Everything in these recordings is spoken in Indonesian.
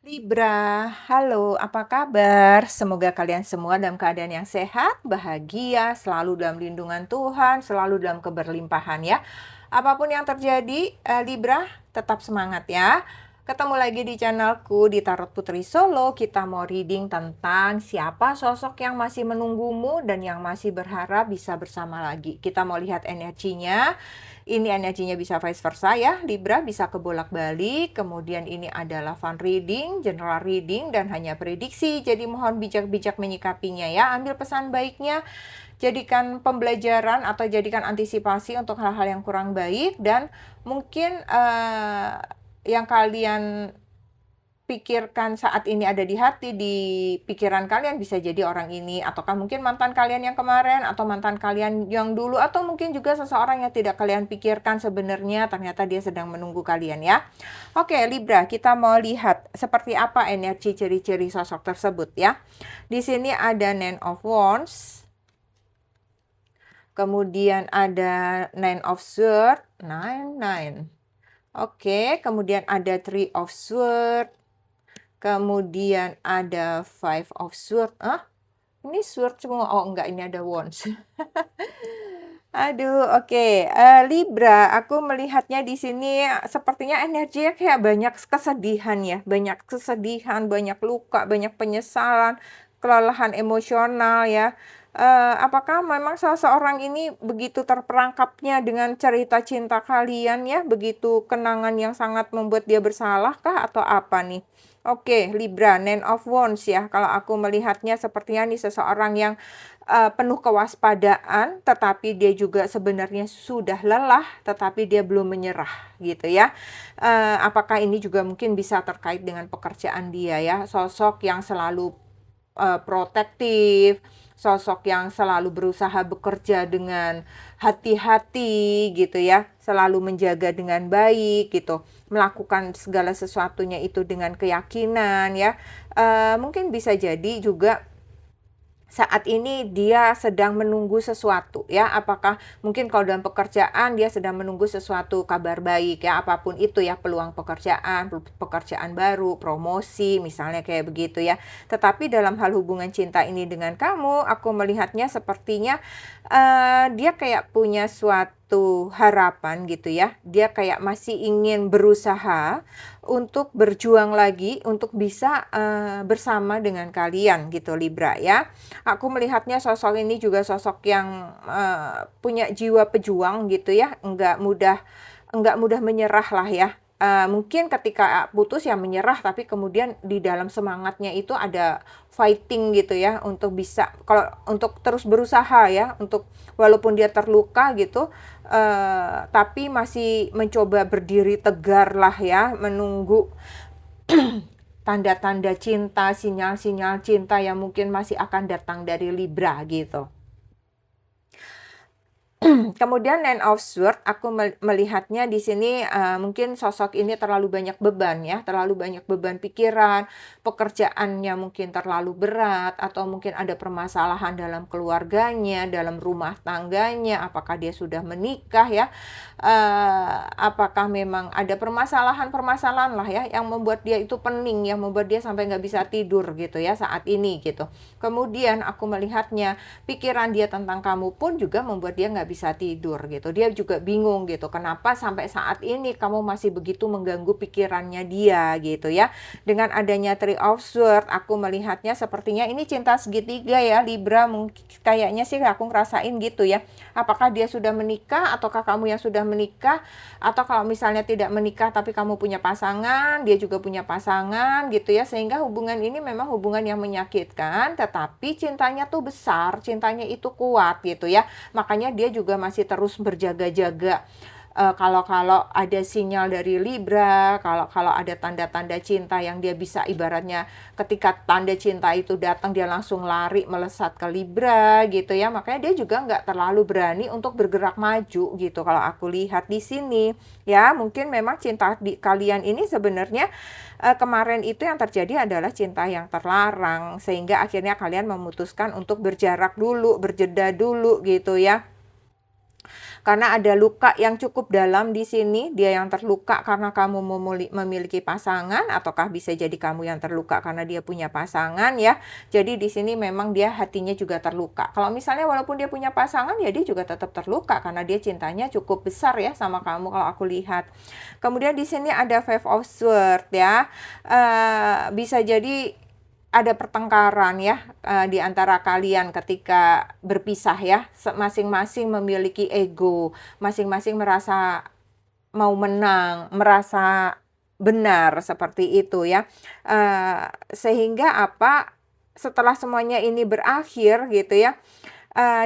Libra, halo, apa kabar? Semoga kalian semua dalam keadaan yang sehat, bahagia, selalu dalam lindungan Tuhan, selalu dalam keberlimpahan ya. Apapun yang terjadi, Libra, tetap semangat ya. Ketemu lagi di channelku di Tarot Putri Solo. Kita mau reading tentang siapa sosok yang masih menunggumu dan yang masih berharap bisa bersama lagi. Kita mau lihat energinya. Ini energinya bisa vice versa ya, Libra bisa kebolak-balik. Kemudian ini adalah fun reading, general reading, dan hanya prediksi. Jadi mohon bijak-bijak menyikapinya ya. Ambil pesan baiknya, jadikan pembelajaran atau jadikan antisipasi untuk hal-hal yang kurang baik. Dan mungkin yang kalian pikirkan saat ini ada di hati, di pikiran kalian bisa jadi orang ini, ataukah mungkin mantan kalian yang kemarin, atau mantan kalian yang dulu, atau mungkin juga seseorang yang tidak kalian pikirkan sebenarnya ternyata dia sedang menunggu kalian ya. Oke Libra, kita mau lihat seperti apa energi ciri-ciri sosok tersebut ya. Di sini ada Nine of Wands, kemudian ada Nine of Swords, Nine. Oke, kemudian ada Three of Swords. Kemudian ada Five of Swords. Ini Swords semua. Oh, enggak, ini ada Wands. Aduh, oke. Libra, aku melihatnya di sini sepertinya energinya kayak banyak kesedihan ya. Banyak kesedihan, banyak luka, banyak penyesalan, kelelahan emosional ya. Apakah memang seseorang ini begitu terperangkapnya dengan cerita cinta kalian ya? Begitu kenangan yang sangat membuat dia bersalah kah atau apa nih? Oke, Libra, Nine of Wands ya. Kalau aku melihatnya sepertinya nih seseorang yang penuh kewaspadaan, tetapi dia juga sebenarnya sudah lelah, tetapi dia belum menyerah gitu ya. Apakah ini juga mungkin bisa terkait dengan pekerjaan dia ya, sosok yang selalu protektif, sosok yang selalu berusaha bekerja dengan hati-hati gitu ya, selalu menjaga dengan baik gitu, melakukan segala sesuatunya itu dengan keyakinan ya. Mungkin bisa jadi juga saat ini dia sedang menunggu sesuatu ya, apakah mungkin kalau dalam pekerjaan dia sedang menunggu sesuatu kabar baik ya, apapun itu ya, peluang pekerjaan baru, promosi misalnya kayak begitu ya. Tetapi dalam hal hubungan cinta ini dengan kamu, aku melihatnya sepertinya dia kayak punya suatu harapan gitu ya, dia kayak masih ingin berusaha untuk berjuang lagi untuk bisa bersama dengan kalian gitu Libra ya. Aku melihatnya sosok ini juga sosok yang punya jiwa pejuang gitu ya, enggak mudah menyerah lah ya. Mungkin ketika putus ya menyerah, tapi kemudian di dalam semangatnya itu ada fighting gitu ya, untuk bisa kalau untuk terus berusaha ya, untuk walaupun dia terluka gitu, tapi masih mencoba berdiri tegar lah ya, menunggu tanda-tanda cinta, sinyal-sinyal cinta yang mungkin masih akan datang dari Libra gitu. Kemudian Nine of Swords, aku melihatnya di sini mungkin sosok ini terlalu banyak beban ya, terlalu banyak beban pikiran, pekerjaannya mungkin terlalu berat, atau mungkin ada permasalahan dalam keluarganya, dalam rumah tangganya, apakah dia sudah menikah ya, apakah memang ada permasalahan-permasalahan lah ya, yang membuat dia itu pening, yang membuat dia sampai nggak bisa tidur gitu ya saat ini gitu. Kemudian aku melihatnya, pikiran dia tentang kamu pun juga membuat dia nggak bisa tidur gitu. Dia juga bingung gitu, kenapa sampai saat ini kamu masih begitu mengganggu pikirannya dia gitu ya. Dengan adanya Three of Swords, aku melihatnya sepertinya ini cinta segitiga ya Libra, mungkin kayaknya sih aku ngerasain gitu ya. Apakah dia sudah menikah ataukah kamu yang sudah menikah, atau kalau misalnya tidak menikah tapi kamu punya pasangan, dia juga punya pasangan gitu ya, sehingga hubungan ini memang hubungan yang menyakitkan, tetapi cintanya tuh besar, cintanya itu kuat gitu ya. Makanya dia juga masih terus berjaga-jaga. Kalau ada sinyal dari Libra, kalau ada tanda-tanda cinta yang dia bisa ibaratnya ketika tanda cinta itu datang dia langsung lari melesat ke Libra gitu ya. Makanya dia juga nggak terlalu berani untuk bergerak maju gitu kalau aku lihat di sini. Ya, mungkin memang cinta di kalian ini sebenarnya kemarin itu yang terjadi adalah cinta yang terlarang, sehingga akhirnya kalian memutuskan untuk berjarak dulu, berjeda dulu gitu ya. karena ada luka yang cukup dalam di sini, dia yang terluka karena kamu memiliki pasangan, ataukah bisa jadi kamu yang terluka karena dia punya pasangan ya. Jadi di sini memang dia hatinya juga terluka. Kalau misalnya walaupun dia punya pasangan ya dia juga tetap terluka karena dia cintanya cukup besar ya sama kamu kalau aku lihat. Kemudian di sini ada Five of Swords ya. Bisa jadi ada pertengkaran ya di antara kalian ketika berpisah ya. Masing-masing memiliki ego, masing-masing merasa mau menang, merasa benar seperti itu ya. Sehingga apa? Setelah semuanya ini berakhir gitu ya,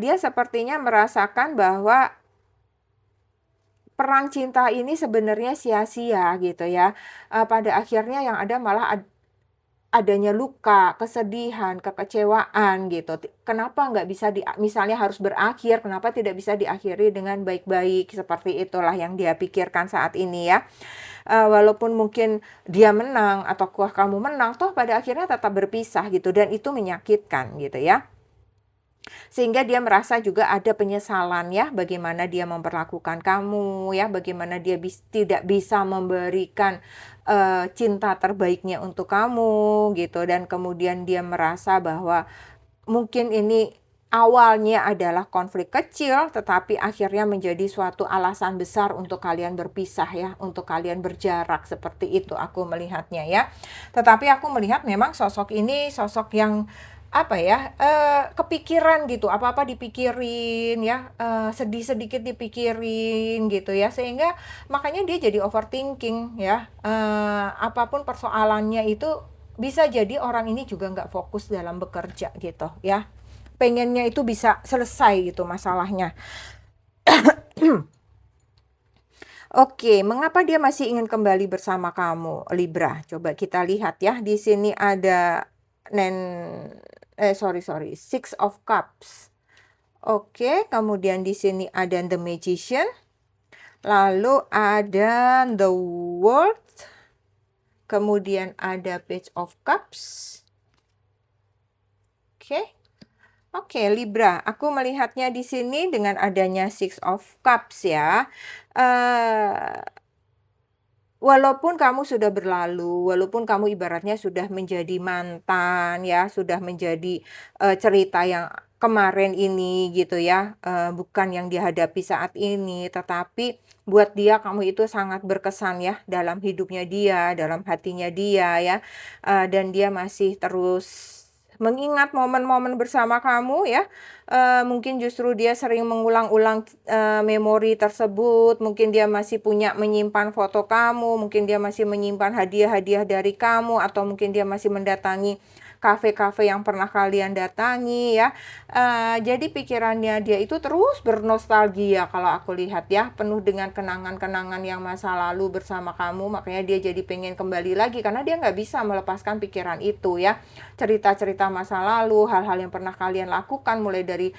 dia sepertinya merasakan bahwa perang cinta ini sebenarnya sia-sia gitu ya. Pada akhirnya yang ada malah adanya luka, kesedihan, kekecewaan gitu. Kenapa nggak bisa misalnya harus berakhir, kenapa tidak bisa diakhiri dengan baik-baik, seperti itulah yang dia pikirkan saat ini ya. Walaupun mungkin dia menang atau kamu menang, toh pada akhirnya tetap berpisah gitu dan itu menyakitkan gitu ya. Sehingga dia merasa juga ada penyesalan ya, bagaimana dia memperlakukan kamu ya, bagaimana dia tidak bisa memberikan cinta terbaiknya untuk kamu gitu, dan kemudian dia merasa bahwa mungkin ini awalnya adalah konflik kecil, tetapi akhirnya menjadi suatu alasan besar untuk kalian berpisah ya, untuk kalian berjarak, seperti itu aku melihatnya ya. Tetapi aku melihat memang sosok ini sosok yang apa ya, kepikiran gitu, apa-apa dipikirin ya, sedih sedikit dipikirin gitu ya, sehingga makanya dia jadi overthinking ya, apapun persoalannya itu bisa jadi orang ini juga nggak fokus dalam bekerja gitu ya. Pengennya itu bisa selesai gitu masalahnya. Oke, mengapa dia masih ingin kembali bersama kamu, Libra? Coba kita lihat ya. Di sini ada Six of Cups. Oke, kemudian di sini ada The Magician. Lalu ada The World. Kemudian ada Page of Cups. Oke, Libra, aku melihatnya di sini dengan adanya Six of Cups ya. Walaupun kamu sudah berlalu, walaupun kamu ibaratnya sudah menjadi mantan ya, sudah menjadi cerita yang kemarin ini gitu ya, bukan yang dihadapi saat ini, tetapi buat dia kamu itu sangat berkesan ya dalam hidupnya dia, dalam hatinya dia ya, dan dia masih terus mengingat momen-momen bersama kamu ya. Mungkin justru dia sering mengulang-ulang memori tersebut, mungkin dia masih menyimpan foto kamu, mungkin dia masih menyimpan hadiah-hadiah dari kamu, atau mungkin dia masih mendatangi kafe-kafe yang pernah kalian datangi ya. Jadi pikirannya dia itu terus bernostalgia kalau aku lihat ya, penuh dengan kenangan-kenangan yang masa lalu bersama kamu, makanya dia jadi pengen kembali lagi karena dia nggak bisa melepaskan pikiran itu ya. Cerita-cerita masa lalu, hal-hal yang pernah kalian lakukan, mulai dari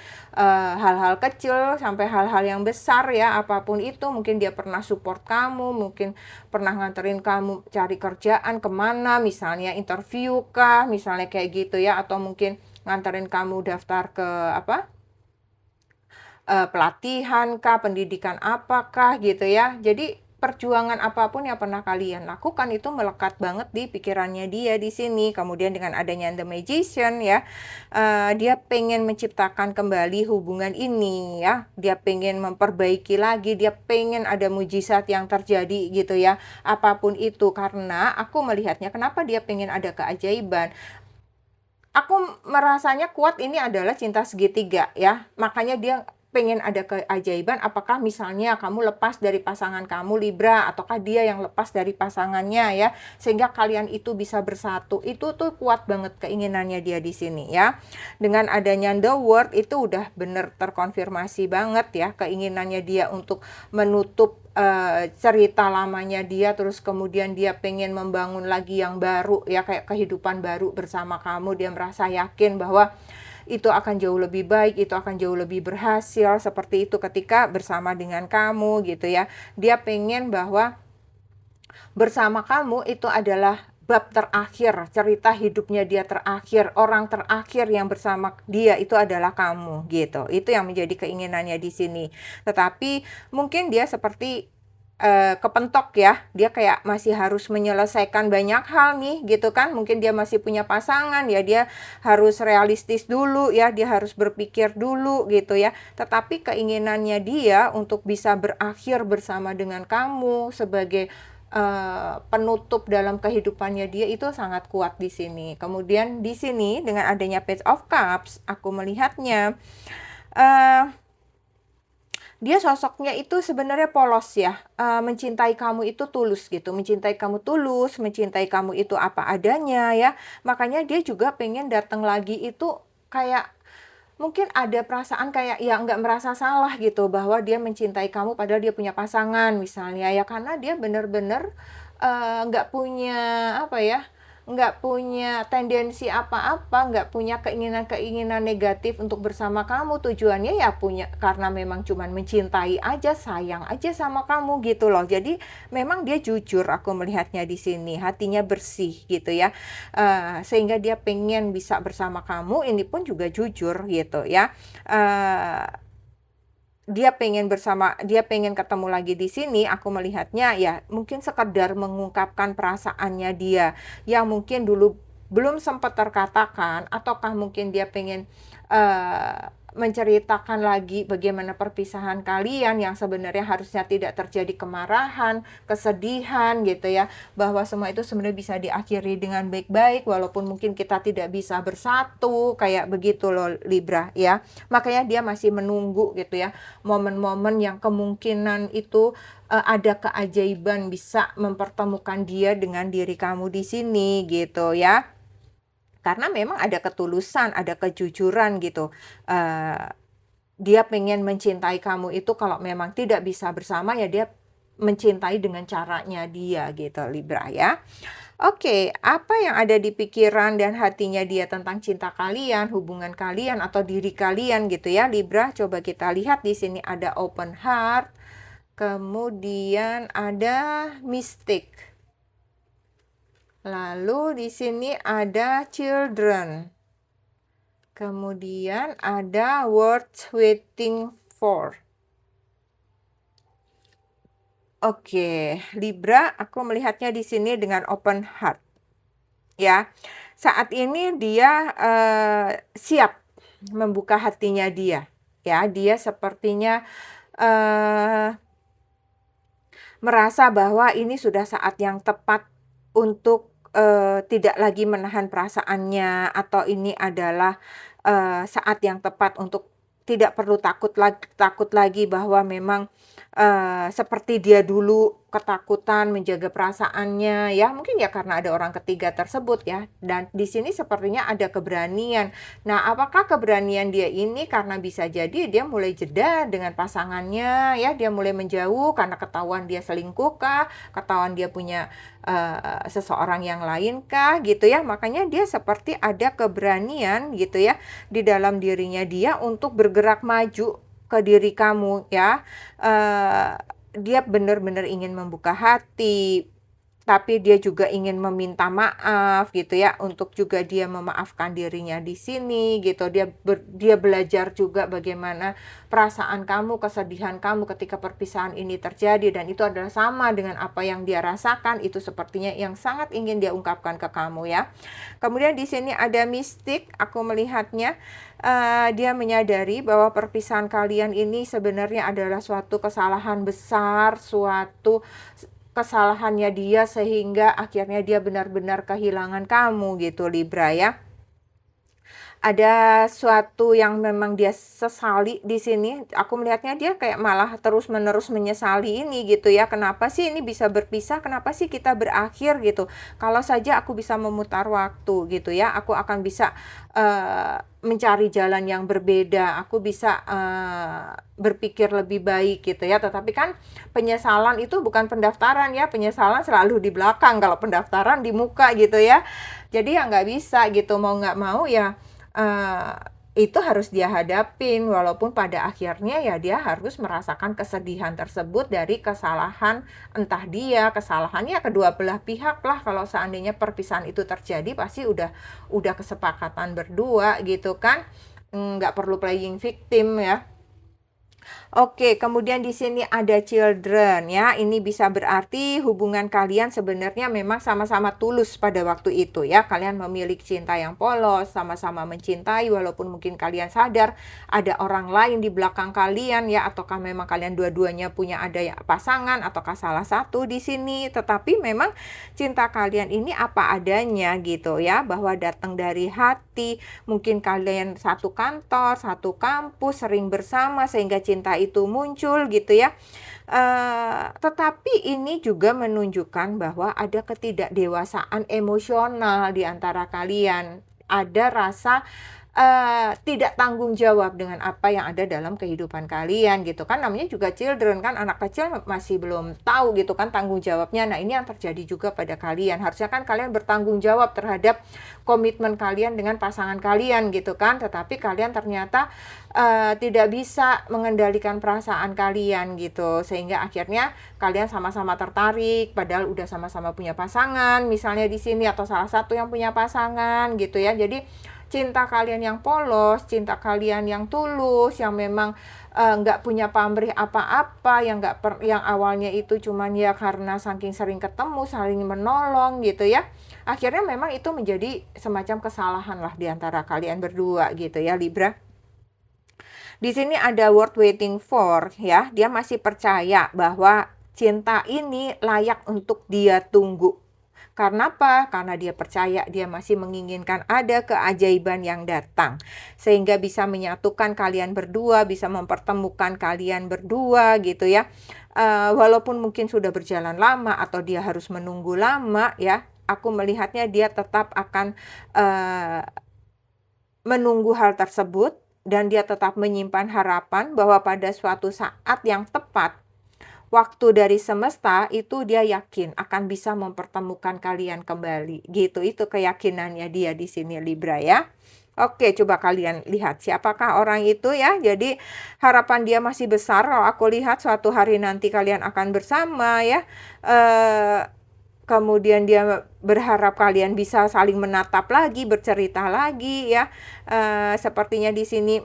hal-hal kecil sampai hal-hal yang besar ya, apapun itu, mungkin dia pernah support kamu, mungkin pernah nganterin kamu cari kerjaan kemana, misalnya interview kah, misalnya kayak gitu ya, atau mungkin nganterin kamu daftar ke pelatihan kah, pendidikan apakah gitu ya. Jadi perjuangan apapun yang pernah kalian lakukan itu melekat banget di pikirannya dia di sini. Kemudian dengan adanya The Magician ya, dia pengen menciptakan kembali hubungan ini ya. Dia pengen memperbaiki lagi, dia pengen ada mujizat yang terjadi gitu ya. Apapun itu, karena aku melihatnya kenapa dia pengen ada keajaiban. Aku merasanya kuat ini adalah cinta segitiga ya. Makanya dia pengen ada keajaiban, apakah misalnya kamu lepas dari pasangan kamu Libra, ataukah dia yang lepas dari pasangannya ya, sehingga kalian itu bisa bersatu. Itu tuh kuat banget keinginannya dia di sini ya. Dengan adanya The World itu udah bener terkonfirmasi banget ya keinginannya dia untuk menutup cerita lamanya dia, terus kemudian dia pengen membangun lagi yang baru ya, kayak kehidupan baru bersama kamu. Dia merasa yakin bahwa itu akan jauh lebih baik, itu akan jauh lebih berhasil, seperti itu ketika bersama dengan kamu gitu ya. Dia pengen bahwa bersama kamu itu adalah bab terakhir, cerita hidupnya dia terakhir, orang terakhir yang bersama dia itu adalah kamu, gitu. Itu yang menjadi keinginannya di sini. Tetapi mungkin dia seperti kepentok ya, dia kayak masih harus menyelesaikan banyak hal nih, gitu kan. Mungkin dia masih punya pasangan, ya dia harus realistis dulu ya, dia harus berpikir dulu gitu ya. Tetapi keinginannya dia untuk bisa berakhir bersama dengan kamu sebagai penutup dalam kehidupannya dia itu sangat kuat di sini. Kemudian di sini dengan adanya Page of Cups, aku melihatnya dia sosoknya itu sebenarnya polos ya, mencintai kamu itu tulus gitu, mencintai kamu tulus, mencintai kamu itu apa adanya ya. Makanya dia juga pengen datang lagi itu kayak mungkin ada perasaan kayak ya nggak merasa salah gitu bahwa dia mencintai kamu padahal dia punya pasangan misalnya ya, karena dia bener-bener nggak punya apa ya, nggak punya tendensi apa-apa, nggak punya keinginan-keinginan negatif untuk bersama kamu. Tujuannya ya punya karena memang cuman mencintai aja, sayang aja sama kamu gitu loh. Jadi memang dia jujur, aku melihatnya di sini, hatinya bersih gitu ya. Sehingga dia pengen bisa bersama kamu, ini pun juga jujur gitu ya. Dia pengen ketemu lagi di sini, aku melihatnya ya mungkin sekedar mengungkapkan perasaannya dia yang mungkin dulu belum sempat terkatakan, ataukah mungkin dia pengen menceritakan lagi bagaimana perpisahan kalian yang sebenarnya harusnya tidak terjadi kemarahan, kesedihan gitu ya, bahwa semua itu sebenarnya bisa diakhiri dengan baik-baik walaupun mungkin kita tidak bisa bersatu, kayak begitu loh Libra ya. Makanya dia masih menunggu gitu ya, momen-momen yang kemungkinan itu ada keajaiban bisa mempertemukan dia dengan diri kamu di sini gitu ya. Karena memang ada ketulusan, ada kejujuran gitu. Dia pengen mencintai kamu itu kalau memang tidak bisa bersama ya dia mencintai dengan caranya dia gitu Libra ya. Oke, apa yang ada di pikiran dan hatinya dia tentang cinta kalian, hubungan kalian atau diri kalian gitu ya Libra. Coba kita lihat di sini ada open heart, kemudian ada mystic. Lalu di sini ada children. Kemudian ada worth waiting for. Oke, Libra, aku melihatnya di sini dengan open heart. Ya, saat ini dia siap membuka hatinya dia. Ya, dia sepertinya merasa bahwa ini sudah saat yang tepat untuk tidak lagi menahan perasaannya, atau ini adalah saat yang tepat untuk tidak perlu takut lagi bahwa memang seperti dia dulu ketakutan menjaga perasaannya ya, mungkin ya karena ada orang ketiga tersebut ya. Dan di sini sepertinya ada keberanian. Nah, apakah keberanian dia ini karena bisa jadi dia mulai jeda dengan pasangannya ya, dia mulai menjauh karena ketahuan dia selingkuh kah, ketahuan dia punya seseorang yang lain kah gitu ya. Makanya dia seperti ada keberanian gitu ya di dalam dirinya dia untuk bergerak maju ke diri kamu ya. Dia benar-benar ingin membuka hati, tapi dia juga ingin meminta maaf gitu ya, untuk juga dia memaafkan dirinya di sini gitu. Dia belajar juga bagaimana perasaan kamu, kesedihan kamu ketika perpisahan ini terjadi, dan itu adalah sama dengan apa yang dia rasakan. Itu sepertinya yang sangat ingin dia ungkapkan ke kamu ya. Kemudian di sini ada mistik, aku melihatnya dia menyadari bahwa perpisahan kalian ini sebenarnya adalah suatu kesalahan besar, suatu kesalahannya dia sehingga akhirnya dia benar-benar kehilangan kamu gitu Libra ya. Ada suatu yang memang dia sesali di sini. Aku melihatnya dia kayak malah terus-menerus menyesali ini gitu ya. Kenapa sih ini bisa berpisah? Kenapa sih kita berakhir gitu? Kalau saja aku bisa memutar waktu gitu ya, aku akan bisa mencari jalan yang berbeda. Aku bisa berpikir lebih baik gitu ya. Tetapi kan penyesalan itu bukan pendaftaran ya. Penyesalan selalu di belakang. Kalau pendaftaran di muka gitu ya. Jadi ya nggak bisa gitu. Mau nggak mau ya itu harus dia hadapin, walaupun pada akhirnya ya dia harus merasakan kesedihan tersebut dari kesalahan entah dia, kesalahannya kedua belah pihak lah. Kalau seandainya perpisahan itu terjadi pasti udah kesepakatan berdua gitu kan. Nggak perlu playing victim ya. Oke, kemudian di sini ada children ya. Ini bisa berarti hubungan kalian sebenarnya memang sama-sama tulus pada waktu itu ya. Kalian memiliki cinta yang polos, sama-sama mencintai walaupun mungkin kalian sadar ada orang lain di belakang kalian ya, ataukah memang kalian dua-duanya punya ada pasangan ataukah salah satu di sini. Tetapi memang cinta kalian ini apa adanya gitu ya, bahwa datang dari hati. Mungkin kalian satu kantor, satu kampus, sering bersama sehingga cinta itu muncul gitu ya. Tetapi ini juga menunjukkan bahwa ada ketidakdewasaan emosional di antara kalian. Ada rasa tidak tanggung jawab dengan apa yang ada dalam kehidupan kalian gitu kan. Namanya juga children kan, anak kecil masih belum tahu gitu kan tanggung jawabnya. Nah, ini yang terjadi juga pada kalian. Harusnya kan kalian bertanggung jawab terhadap komitmen kalian dengan pasangan kalian gitu kan. Tetapi kalian ternyata tidak bisa mengendalikan perasaan kalian gitu. Sehingga akhirnya kalian sama-sama tertarik padahal udah sama-sama punya pasangan misalnya di sini, atau salah satu yang punya pasangan gitu ya. Jadi cinta kalian yang polos, cinta kalian yang tulus, yang memang nggak punya pamrih apa-apa, yang awalnya itu cuman ya karena saking sering ketemu, saling menolong gitu ya. Akhirnya memang itu menjadi semacam kesalahan lah di antara kalian berdua gitu ya, Libra. Di sini ada word waiting for ya. Dia masih percaya bahwa cinta ini layak untuk dia tunggu. Karena apa? Karena dia percaya, dia masih menginginkan ada keajaiban yang datang. Sehingga bisa menyatukan kalian berdua, bisa mempertemukan kalian berdua gitu ya. Walaupun mungkin sudah berjalan lama atau dia harus menunggu lama ya, aku melihatnya dia tetap akan menunggu hal tersebut. Dan dia tetap menyimpan harapan bahwa pada suatu saat yang tepat, waktu dari semesta itu dia yakin akan bisa mempertemukan kalian kembali. Gitu, itu keyakinannya dia di sini, Libra ya. Oke, coba kalian lihat siapakah orang itu ya. Jadi harapan dia masih besar. Kalau aku lihat suatu hari nanti kalian akan bersama ya. Kemudian dia berharap kalian bisa saling menatap lagi, bercerita lagi ya. Sepertinya di sini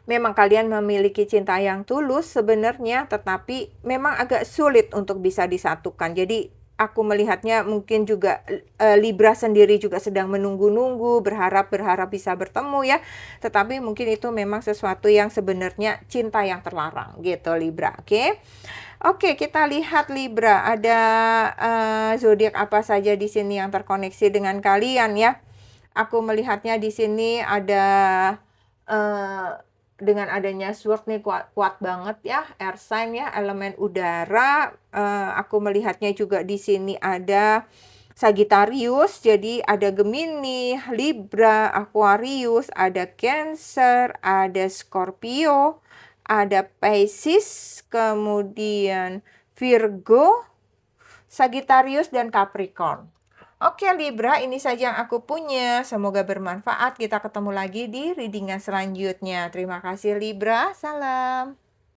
memang kalian memiliki cinta yang tulus sebenarnya, tetapi memang agak sulit untuk bisa disatukan. Jadi aku melihatnya mungkin juga Libra sendiri juga sedang menunggu-nunggu, berharap bisa bertemu ya. Tetapi mungkin itu memang sesuatu yang sebenarnya cinta yang terlarang gitu, Libra. Oke. Oke, kita lihat Libra, ada zodiak apa saja di sini yang terkoneksi dengan kalian ya. Aku melihatnya di sini ada dengan adanya sword nih kuat banget ya, air sign ya, elemen udara. Aku melihatnya juga di sini ada Sagittarius, jadi ada Gemini, Libra, Aquarius, ada Cancer, ada Scorpio, ada Pisces, kemudian Virgo, Sagittarius, dan Capricorn. Oke Libra, ini saja yang aku punya. Semoga bermanfaat. Kita ketemu lagi di readingan selanjutnya. Terima kasih Libra, salam.